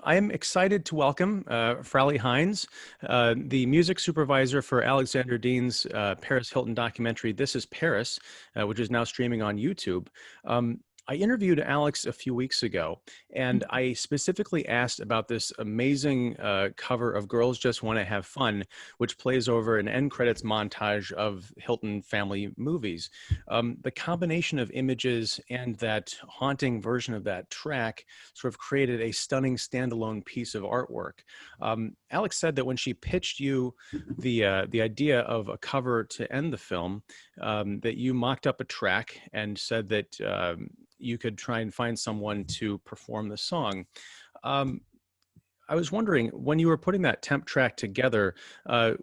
I am excited to welcome Frally Hynes, the music supervisor for Alexandra Dean's Paris Hilton documentary, This is Paris, which is now streaming on YouTube. I interviewed Alex a few weeks ago, and I specifically asked about this amazing cover of Girls Just Want to Have Fun, which plays over an end credits montage of Hilton family movies. The combination of images and that haunting version of that track sort of created a stunning standalone piece of artwork. Alex said that when she pitched you the idea of a cover to end the film, that you mocked up a track and said that you could try and find someone to perform the song. I was wondering, when you were putting that temp track together,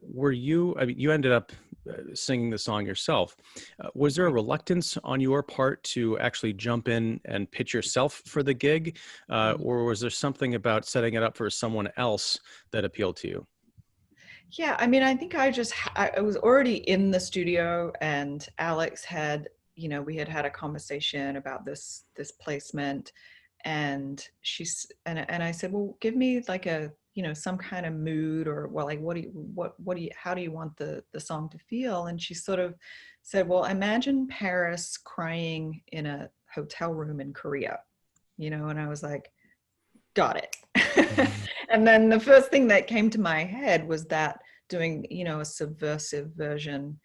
were you, I mean, you ended up singing the song yourself. Was there a reluctance on your part to actually jump in and pitch yourself for the gig? Or was there something about setting it up for someone else that appealed to you? Yeah, I mean, I think I was already in the studio, and Alex had, we had had a conversation about this placement, and I said, well, give me like a, some kind of mood, or well, like how do you want the song to feel? And she sort of said, well, imagine Paris crying in a hotel room in Korea, and I was like, got it. And then the first thing that came to my head was that doing, a subversive version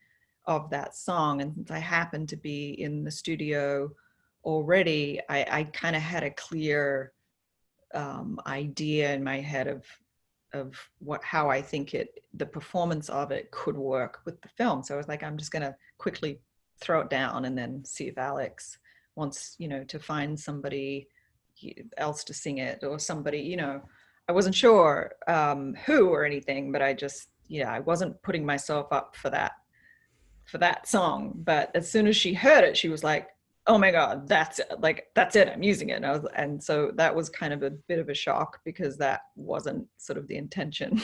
of that song. And since I happened to be in the studio already, I kind of had a clear idea in my head of how I think the performance of it could work with the film. So I was like, I'm just going to quickly throw it down and then see if Alex wants, to find somebody else to sing it, or somebody, I wasn't sure who or anything, but I wasn't putting myself up for that song. But as soon as she heard it, she was like, oh my God, that's it, I'm using it. And so that was kind of a bit of a shock, because that wasn't sort of the intention.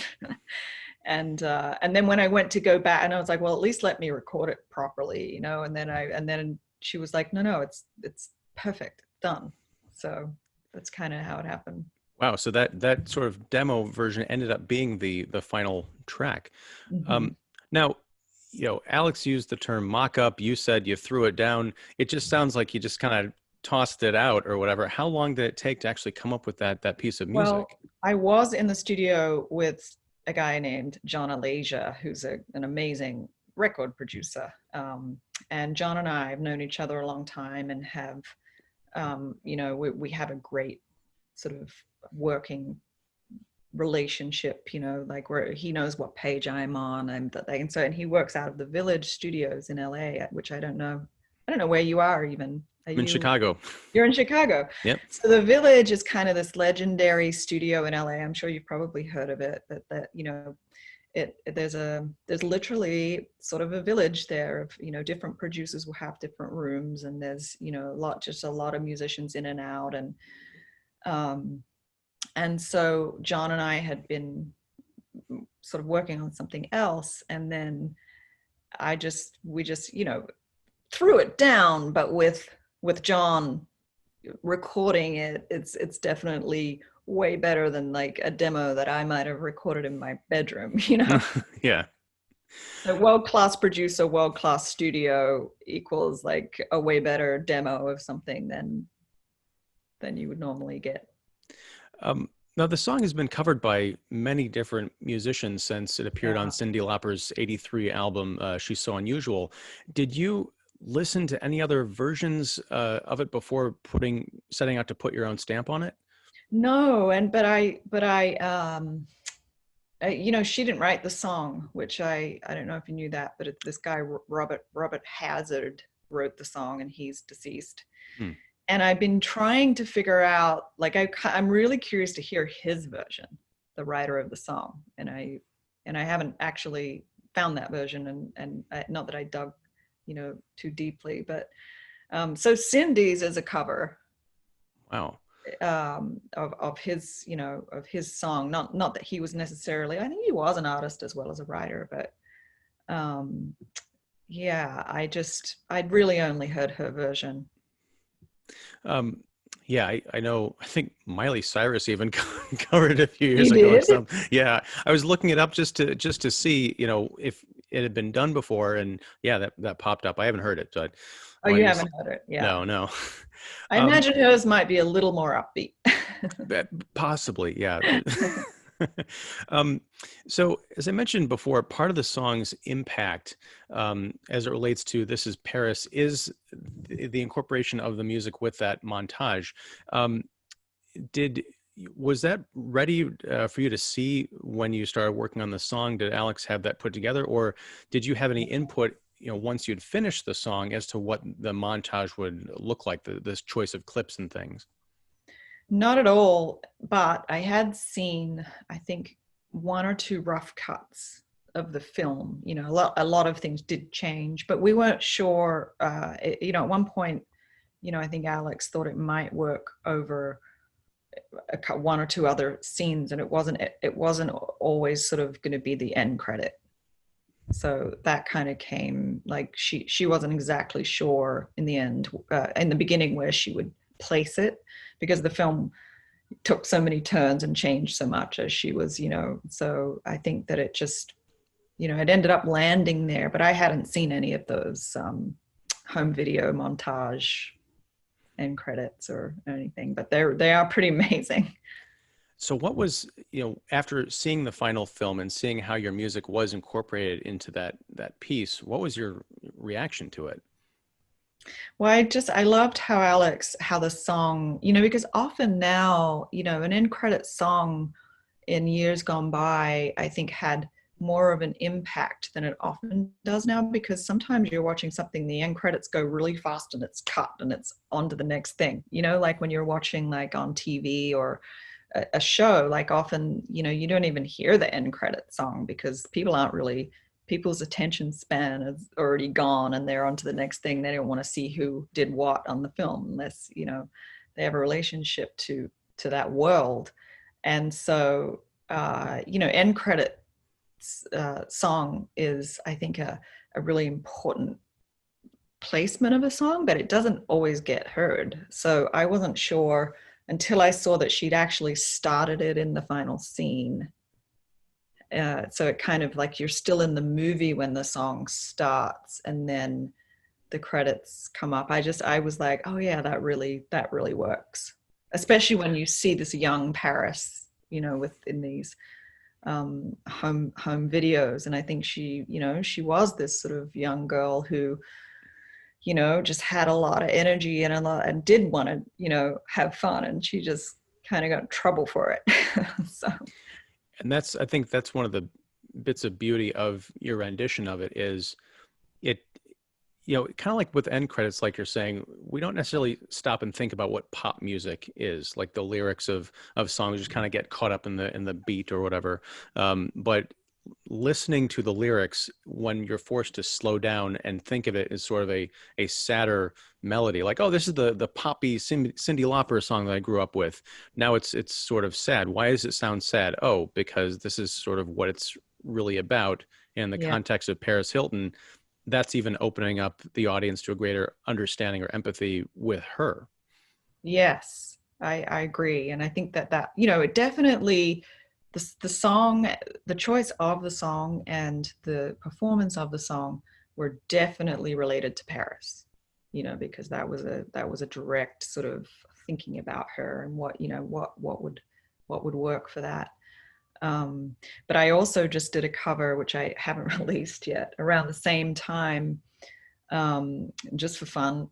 And then when I went to go back, and I was like, well, at least let me record it properly, and then she was like, no, it's perfect, done. So that's kind of how it happened. Wow, so that sort of demo version ended up being the final track. Mm-hmm. Now, Alex used the term mock-up. You said you threw it down. It just sounds like you just kind of tossed it out or whatever. How long did it take to actually come up with that piece of music? Well, I was in the studio with a guy named John Alasia, who's an amazing record producer. And John and I have known each other a long time, and have, we have a great sort of working relationship, like where he knows what page I'm on, and he works out of the Village Studios in LA, which I don't know where you are even. I'm in Chicago. You're in Chicago. Yep. So the Village is kind of this legendary studio in LA. I'm sure you've probably heard of it. There's literally sort of a village there of, different producers will have different rooms, and there's, a lot of musicians in and out. And so John and I had been sort of working on something else, and then we just threw it down. But with John recording it, it's definitely way better than like a demo that I might have recorded in my bedroom, Yeah. So world-class producer, world-class studio equals like a way better demo of something than you would normally get. Now, the song has been covered by many different musicians since it appeared on Cyndi Lauper's '83 album, She's So Unusual. Did you listen to any other versions of it before setting out to put your own stamp on it? No, she didn't write the song, which I don't know if you knew that, but this guy, Robert Hazard, wrote the song, and he's deceased. And I've been trying to figure out, like, I'm really curious to hear his version, the writer of the song. And I haven't actually found that version, and not that I dug, too deeply, but so Cindy's is a cover. Wow. Of his, of his song. Not that he was necessarily, I think he was an artist as well as a writer, but yeah, I'd really only heard her version. Yeah, I know. I think Miley Cyrus even covered it a few years You ago or did? something. Yeah, I was looking it up just to see, if it had been done before, and yeah, that popped up. I haven't heard it, but Oh, I want you to haven't heard it? Yeah. no, no. I Um, imagine hers might be a little more upbeat. Possibly, yeah. Um, so, as I mentioned before, part of the song's impact, as it relates to "This Is Paris," is the incorporation of the music with that montage. Um, did Was that ready for you to see when you started working on the song? Did Alex have that put together, or did you have any input, once you'd finished the song, as to what the montage would look like, this choice of clips and things? Not at all, but I had seen, I think, one or two rough cuts of the film. A lot of things did change, but we weren't sure. At one point, I think Alex thought it might work over one or two other scenes, and it wasn't always sort of going to be the end credit. So that kind of came, like, she wasn't exactly sure in the end, in the beginning, where she would place it, because the film took so many turns and changed so much as she was, so I think that it just, it ended up landing there. But I hadn't seen any of those home video montage end credits or anything, but they are pretty amazing. So what was, after seeing the final film and seeing how your music was incorporated into that piece, what was your reaction to it? Well, I loved how the song, because often now, an end credit song in years gone by, I think, had more of an impact than it often does now, because sometimes you're watching something, the end credits go really fast and it's cut and it's on to the next thing, like when you're watching, like, on TV or a show, like, often, you don't even hear the end credit song, because people's attention span is already gone and they're on to the next thing. They don't want to see who did what on the film, unless, they have a relationship to that world. And so, end credit song is, I think, a really important placement of a song, but it doesn't always get heard. So I wasn't sure until I saw that she'd actually started it in the final scene. So it kind of, like, you're still in the movie when the song starts and then the credits come up. I was like, oh yeah, that really works, especially when you see this young Paris, within these home videos. And I think she was this sort of young girl who, just had a lot of energy and did want to, have fun, and she just kind of got in trouble for it. So And I think that's one of the bits of beauty of your rendition of it is it, kind of like with end credits, like you're saying, we don't necessarily stop and think about what pop music is, like the lyrics of songs just kind of get caught up in the beat or whatever. But listening to the lyrics, when you're forced to slow down and think of it as sort of a sadder melody, like, oh, this is the poppy Cyndi Lauper song that I grew up with. Now it's sort of sad. Why does it sound sad? Oh, because this is sort of what it's really about. In the yeah. context of Paris Hilton, that's even opening up the audience to a greater understanding or empathy with her. Yes, I agree. And I think that, it definitely, the song, the choice of the song and the performance of the song were definitely related to Paris, because that was a direct sort of thinking about her and what would work for that. But I also just did a cover, which I haven't released yet, around the same time, just for fun.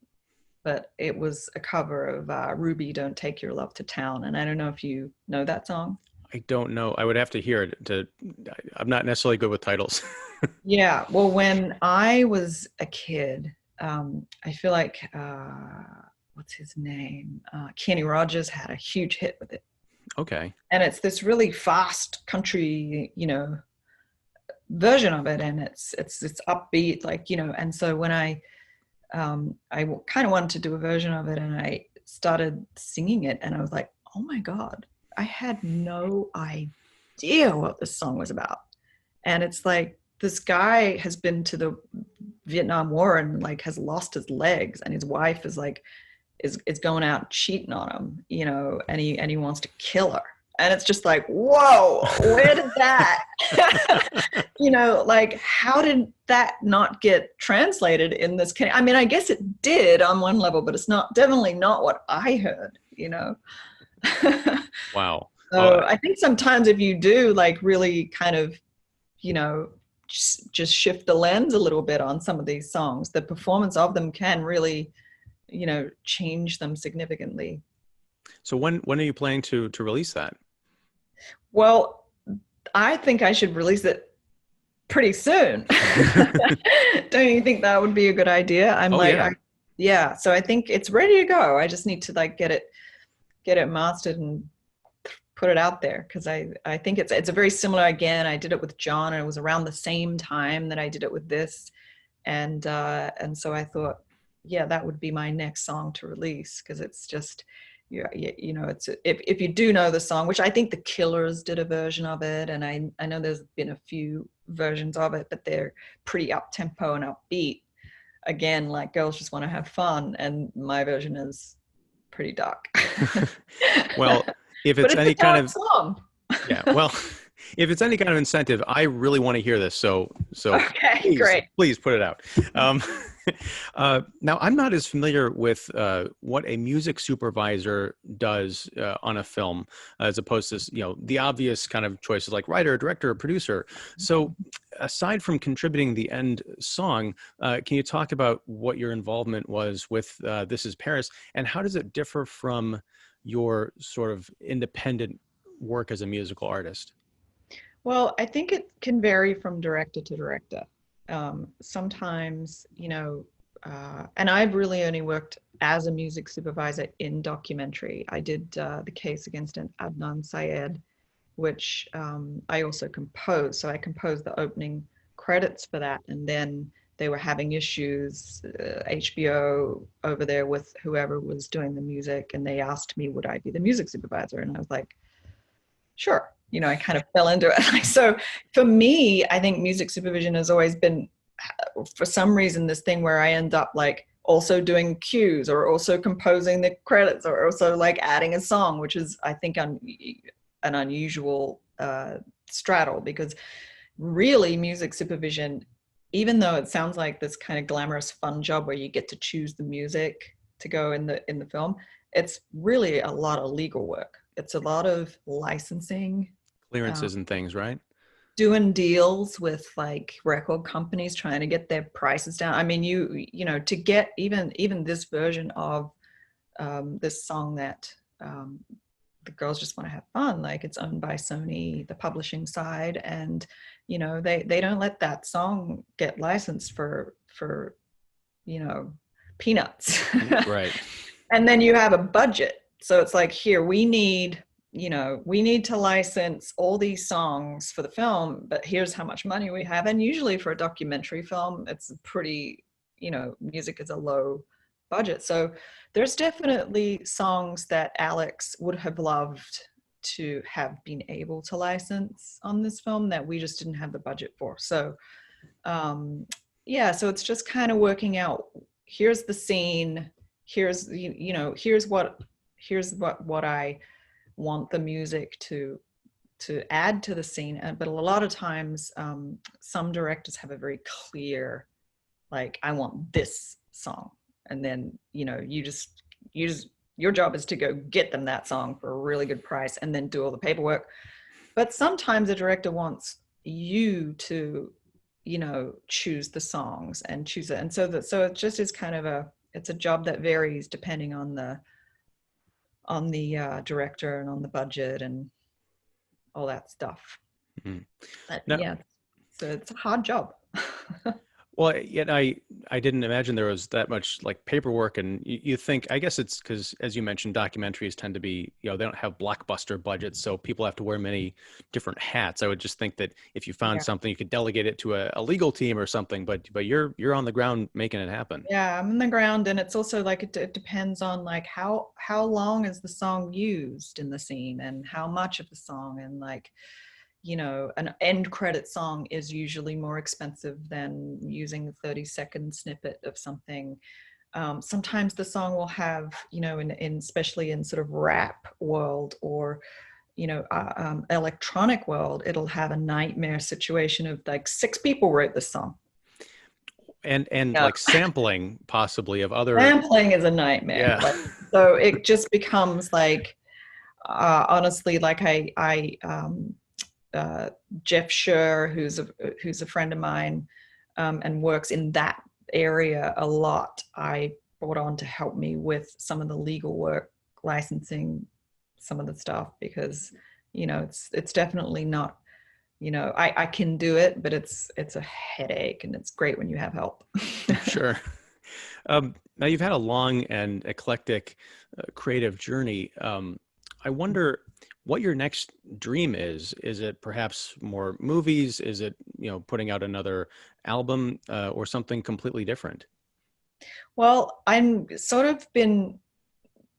But it was a cover of Ruby, Don't Take Your Love to Town. And I don't know if you know that song. I don't know. I would have to hear it I'm not necessarily good with titles. Yeah. Well, when I was a kid, I feel like, what's his name? Kenny Rogers had a huge hit with it. Okay. And it's this really fast country, version of it. And it's upbeat, like, and so when I kind of wanted to do a version of it, and I started singing it, and I was like, oh my God, I had no idea what this song was about. And it's like, this guy has been to the Vietnam War and, like, has lost his legs, and his wife is, like, is going out cheating on him, you know, and he wants to kill her. And it's just like, whoa, where did that, you know, like, how did that not get translated in this case? I mean, I guess it did on one level, but it's definitely not what I heard, you know? Wow. So I think sometimes if you do like really kind of, you know, just shift the lens a little bit on some of these songs, the performance of them can really, you know, change them significantly. So when are you planning to release that? Well, I think I should release it pretty soon. Don't you think that would be a good idea? I'm Oh, like, yeah. yeah. So I think it's ready to go. I just need to like get it mastered and put it out there, because I think it's a very similar. Again, I did it with John, and it was around the same time that I did it with this, and so I thought, yeah, that would be my next song to release, because it's just, you know, it's, if you do know the song, which I think the Killers did a version of it, and I know there's been a few versions of it, but they're pretty up tempo and upbeat. Again, like Girls Just Want to Have Fun, and my version is pretty dark. Well, if But it's it's a any kind dark of, song. yeah, well, if it's any kind of incentive, I really want to hear this. So Okay, great. please put it out. Um, now, I'm not as familiar with what a music supervisor does on a film, as opposed to, you know, the obvious kind of choices like writer, director, producer. So aside from contributing the end song, can you talk about what your involvement was with This Is Paris, and how does it differ from your sort of independent work as a musical artist? Well, I think it can vary from director to director. Sometimes, you know, and I've really only worked as a music supervisor in documentary. I did the case against an Adnan Syed, which I also composed. So I composed the opening credits for that, and then they were having issues, HBO over there, with whoever was doing the music, and they asked me, would I be the music supervisor? And I was like, sure. You know, I kind of fell into it. So for me, I think music supervision has always been, for some reason, this thing where I end up like also doing cues, or also composing the credits, or also like adding a song, which is, I think, an unusual straddle, because really music supervision, even though it sounds like this kind of glamorous fun job where you get to choose the music to go in the film, it's really a lot of legal work. It's a lot of licensing, Clearances and things, right? doing deals with like record companies, trying to get their prices down. I mean, you know, to get even this version of this song that the Girls Just Want to Have Fun, like, it's owned by Sony, the publishing side, and you know, they don't let that song get licensed for you know, peanuts. Right. And then you have a budget, so it's like, here, we need, you know, we need to license all these songs for the film, but here's how much money we have. And usually for a documentary film, it's pretty, you know, music is a low budget. So there's definitely songs that Alex would have loved to have been able to license on this film that we just didn't have the budget for. So yeah, so it's just kind of working out, here's the scene, here's, you know, here's what I want the music to add to the scene. But a lot of times some directors have a very clear, like, I want this song, and then, you know, you just your job is to go get them that song for a really good price and then do all the paperwork. But sometimes a director wants you to, you know, choose the songs and choose it. And so it just is kind of it's a job that varies depending on the director and on the budget and all that stuff. Mm-hmm. But No, yeah, so it's a hard job. well, yet I didn't imagine there was that much like paperwork, and you think, I guess it's because, as you mentioned, documentaries tend to be, you know, they don't have blockbuster budgets, so people have to wear many different hats. I would just think that if you found Yeah. something, you could delegate it to a legal team or something, but you're on the ground making it happen. Yeah, I'm in the ground, and it's also like it depends on like how long is the song used in the scene, and how much of the song, and like, you know, an end credit song is usually more expensive than using a 30-second snippet of something. Sometimes the song will have, in especially in sort of rap world or electronic world, it'll have a nightmare situation of like 6 people wrote this song. And Yeah. like sampling possibly of other. Sampling is a nightmare. Yeah. Like, so it just becomes like, honestly, like uh, Jeff Scher, who's a friend of mine, and works in that area a lot. I brought on to help me with some of the legal work, licensing some of the stuff, because it's definitely not, I can do it, but it's a headache, and it's great when you have help. Sure. Now you've had a long and eclectic creative journey. I wonder what your next dream is. Is it perhaps more movies? Is it, putting out another album, or something completely different? Well, I'm sort of been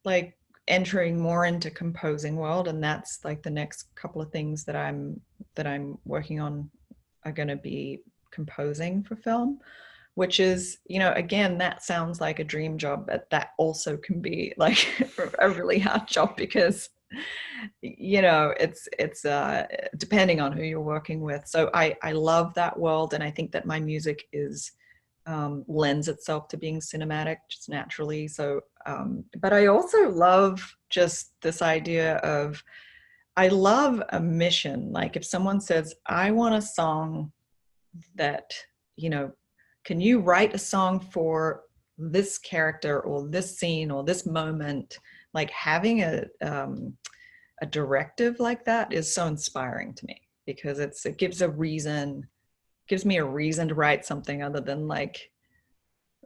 like entering more into composing world, and that's like the next couple of things that I'm working on are going to be composing for film, which is, again, that sounds like a dream job, but that also can be like a really hard job, because it's depending on who you're working with. So I love that world, and I think that my music is lends itself to being cinematic just naturally. So, but I also love just this idea of, I love a mission. Like if someone says, I want a song that, can you write a song for this character or this scene or this moment? Like having a directive like that is so inspiring to me, because it gives me a reason to write something other than like,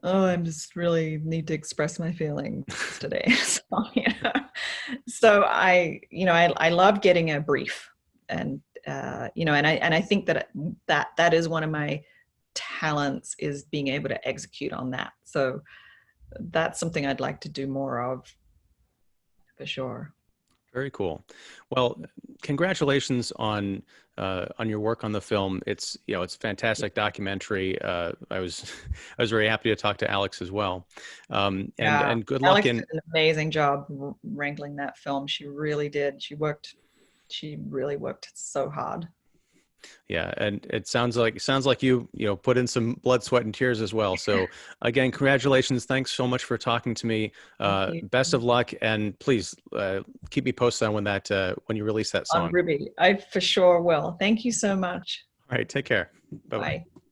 oh, I just really need to express my feelings today. So, so I love getting a brief, and and I think that is one of my talents, is being able to execute on that. So that's something I'd like to do more of, for sure. Very cool. Well, congratulations on your work on the film. It's a fantastic documentary. I was I was very happy to talk to Alex as well. And Yeah, and good luck Alex did in. an amazing job wrangling that film. She really did. She really worked so hard. Yeah, and it sounds like you put in some blood, sweat, and tears as well. So again, congratulations. Thanks so much for talking to me. Thank you. Best of luck, and please keep me posted on when you release that On song. Ruby, I for sure will. Thank you so much. All right, take care. Bye bye. Bye.